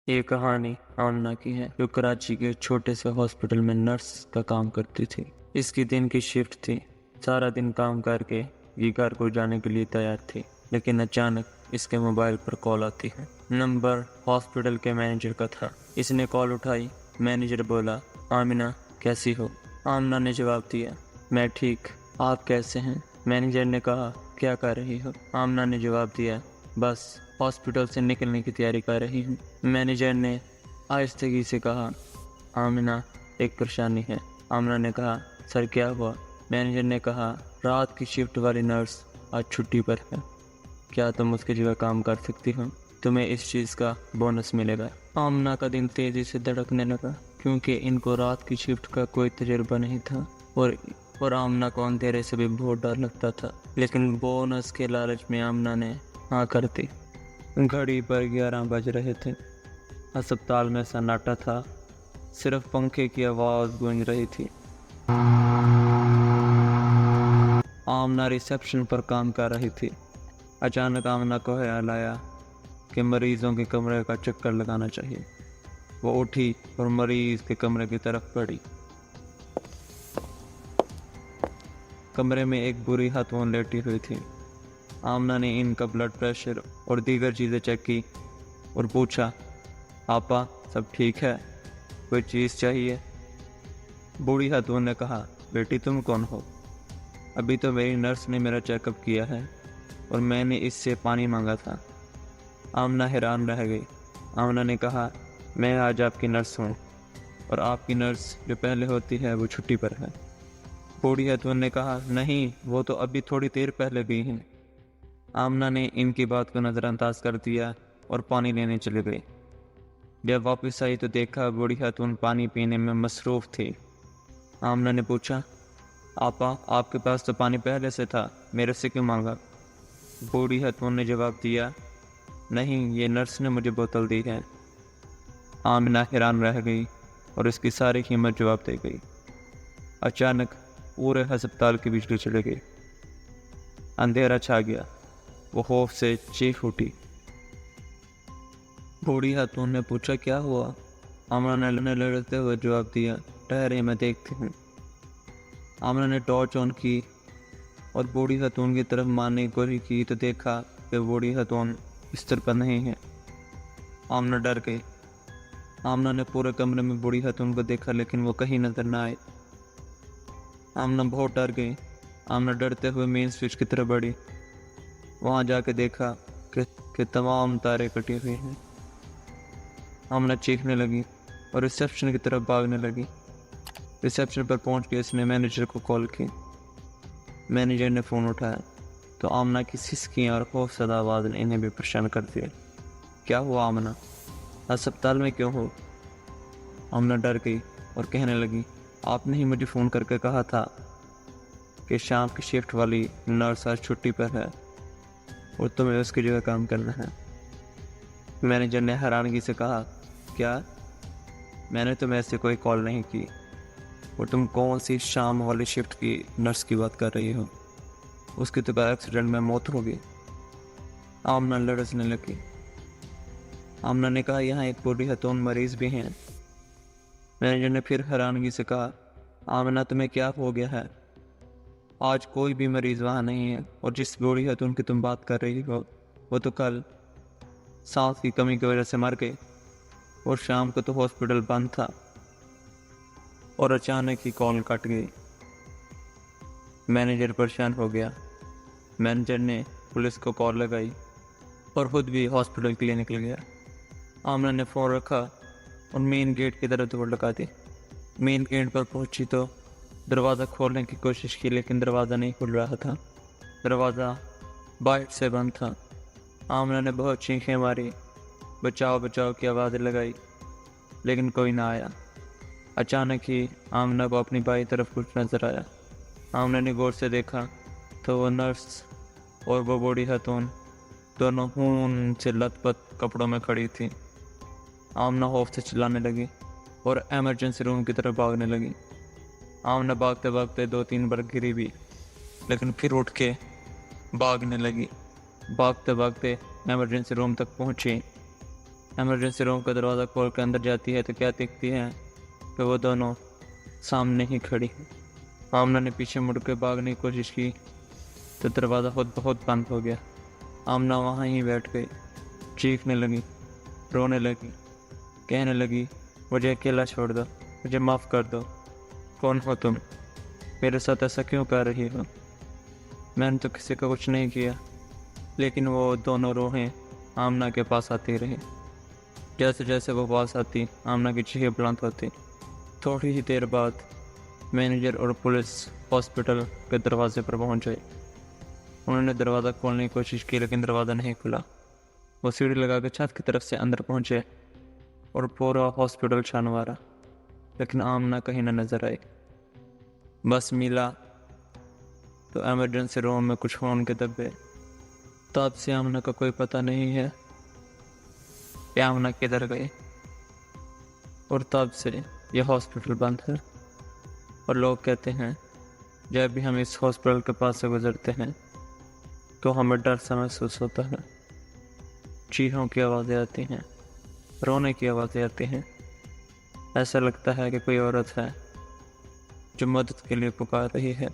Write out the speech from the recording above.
ये कहानी आमना की है, जो कराची के छोटे से हॉस्पिटल में नर्स का काम करती थी। इसकी दिन की शिफ्ट थी। सारा दिन काम करके ये घर को जाने के लिए तैयार थी, लेकिन अचानक इसके मोबाइल पर कॉल आती है। नंबर हॉस्पिटल के मैनेजर का था। इसने कॉल उठाई। मैनेजर बोला, आमिना कैसी हो? आमना ने जवाब दिया, मैं ठीक, आप कैसे हैं? मैनेजर ने कहा, क्या कर रही हो? आमना ने जवाब दिया, बस हॉस्पिटल से निकलने की तैयारी कर रही हूँ। मैनेजर ने आहिस्तगी से कहा, आमिना एक परेशानी है। आमिना ने कहा, सर क्या हुआ? मैनेजर ने कहा, रात की शिफ्ट वाली नर्स आज छुट्टी पर है। क्या तुम उसकी जगह काम कर सकती हो? तुम्हें इस चीज़ का बोनस मिलेगा। आमना का दिल तेज़ी से धड़कने लगा, क्योंकि इनको रात की शिफ्ट का कोई तजुर्बा नहीं था और आमना को अंधेरे से भी बहुत डर लगता था। लेकिन बोनस के लालच में आमना ने हाँ कर दी। घड़ी पर 11 बज रहे थे। अस्पताल में सन्नाटा था। सिर्फ पंखे की आवाज़ गूंज रही थी। आमना रिसेप्शन पर काम कर रही थी। अचानक आमना को ख्याल आया कि मरीजों के कमरे का चक्कर लगाना चाहिए। वो उठी और मरीज के कमरे की तरफ बढ़ी। कमरे में एक बुरी खातून लेटी हुई थी। आमना ने इनका ब्लड प्रेशर और दीगर चीज़ें चेक की और पूछा, आपा सब ठीक है? कोई चीज़ चाहिए? बूढ़ी खातून ने कहा, बेटी तुम कौन हो? अभी तो मेरी नर्स ने मेरा चेकअप किया है और मैंने इससे पानी मांगा था। आमना हैरान रह गई। आमना ने कहा, मैं आज आपकी नर्स हूँ और आपकी नर्स जो पहले होती है वो छुट्टी पर है। बूढ़ी खातून ने कहा, नहीं, वो तो अभी थोड़ी देर पहले गई हैं। आमना ने इनकी बात को नज़रअंदाज कर दिया और पानी लेने चले गई। जब वापस आई तो देखा बूढ़ी खातून पानी पीने में मसरूफ़ थी। आमना ने पूछा, आपा आपके पास तो पानी पहले से था, मेरे से क्यों मांगा? बूढ़ी खातून ने जवाब दिया, नहीं, ये नर्स ने मुझे बोतल दी है। आमना हैरान रह गई और इसकी सारी कीमत जवाब दे गई। अचानक पूरे अस्पताल की बिजली चली गई। अंधेरा छा गया। वो खौफ से चीख उठी। बूढ़ी खातून ने पूछा, क्या हुआ? आमना ने लड़ते हुए जवाब दिया, ठहरे मैं देखती हूँ। आमना ने टॉर्च ऑन की और बूढ़ी खातून की तरफ मारने की कोशिश की तो देखा कि बूढ़ी खातून बिस्तर पर नहीं है। आमना डर गई। आमना ने पूरे कमरे में बूढ़ी खातून को देखा, लेकिन वो कहीं नजर न आए। आमना बहुत डर गई। आमना डरते हुए मेन स्विच की तरफ बढ़ी। वहाँ जाके देखा कि तमाम तारे कटी हुई हैं। आमना चीखने लगी और रिसेप्शन की तरफ भागने लगी। रिसेप्शन पर पहुँच के इसने मैनेजर को कॉल की। मैनेजर ने फ़ोन उठाया तो आमना की सिसकियाँ और खौफज़दा आवाज़ ने इन्हें भी परेशान कर दिया। क्या हुआ आमना? अस्पताल में क्यों हो? आमना डर गई और कहने लगी, आपने ही मुझे फ़ोन करके कहा था कि शाम की शिफ्ट वाली नर्स आज छुट्टी पर है और तुम्हें उसकी जगह काम करना है। मैनेजर ने हैरानगी से कहा, क्या? मैंने तुम्हें ऐसे कोई कॉल नहीं की। और तुम कौन सी शाम वाली शिफ्ट की नर्स की बात कर रही हो? उसकी तो एक्सीडेंट में मौत हो गई। आमना लड़सने लगी। आमना ने कहा, यहाँ एक बूढ़ी खातून मरीज़ भी हैं। मैनेजर ने फिर हैरानगी से कहा, आमना तुम्हें क्या हो गया है? आज कोई भी मरीज़ वहाँ नहीं है और जिस बूढ़ी खातून की तुम बात कर रही हो वो तो कल सांस की कमी की वजह से मर गई और शाम को तो हॉस्पिटल बंद था। और अचानक ही कॉल कट गई। मैनेजर परेशान हो गया। मैनेजर ने पुलिस को कॉल लगाई और खुद भी हॉस्पिटल के लिए निकल गया। आमना ने फ़ोन रखा और मेन गेट की तरफ दौड़ लगा दी। मेन गेट पर पहुंची तो दरवाज़ा खोलने की कोशिश की, लेकिन दरवाज़ा नहीं खुल रहा था। दरवाज़ा बाहर से बंद था। आमना ने बहुत चीखें मारी, बचाओ बचाओ की आवाज़ें लगाई, लेकिन कोई ना आया। अचानक ही आमना को अपनी बाईं तरफ कुछ नज़र आया। आमना ने गौर से देखा तो वो नर्स और वो बूढ़ी खातून दोनों खून से लथपथ कपड़ों में खड़ी थी। आमना खौफ से चिल्लाने लगी और एमरजेंसी रूम की तरफ भागने लगी। आमना भागते भागते 2-3 बार गिरी भी, लेकिन फिर उठ के भागने लगी। भागते भागते इमरजेंसी रूम तक पहुंची इमरजेंसी रूम का दरवाज़ा खोल कर अंदर जाती है तो क्या देखती है कि वो दोनों सामने ही खड़ी हैं। आमना ने पीछे मुड़ के भागने की कोशिश की तो दरवाज़ा खुद बहुत बंद हो गया। आमना वहाँ ही बैठ गई, चीखने लगी, रोने लगी, कहने लगी, मुझे अकेला छोड़ दो, मुझे माफ़ कर दो। कौन हो तुम? मेरे साथ ऐसा क्यों कर रही हो? मैंने तो किसी का कुछ नहीं किया। लेकिन वो दोनों रूहें आमना के पास आती रही। जैसे जैसे वो पास आती, आमना की चीखें बुलंद होती। थोड़ी ही देर बाद मैनेजर और पुलिस हॉस्पिटल के दरवाजे पर पहुंच गए। उन्होंने दरवाज़ा खोलने की कोशिश की लेकिन दरवाज़ा नहीं खुला। वो सीढ़ी लगाकर छत की तरफ से अंदर पहुंचे और पूरा हॉस्पिटल छान मारा, लेकिन आमना कहीं न नजर आई। बस मिला तो इमरजेंसी रूम में कुछ खून के धब्बे। तब से आमना का कोई पता नहीं है कि आमना किधर गई, और तब से यह हॉस्पिटल बंद है। और लोग कहते हैं जब भी हम इस हॉस्पिटल के पास से गुजरते हैं तो हमें डर सा महसूस होता है। चीखों की आवाज़ें आती हैं, रोने की आवाज़ें आती हैं। ऐसा लगता है कि कोई औरत है जो मदद के लिए पुकार रही है।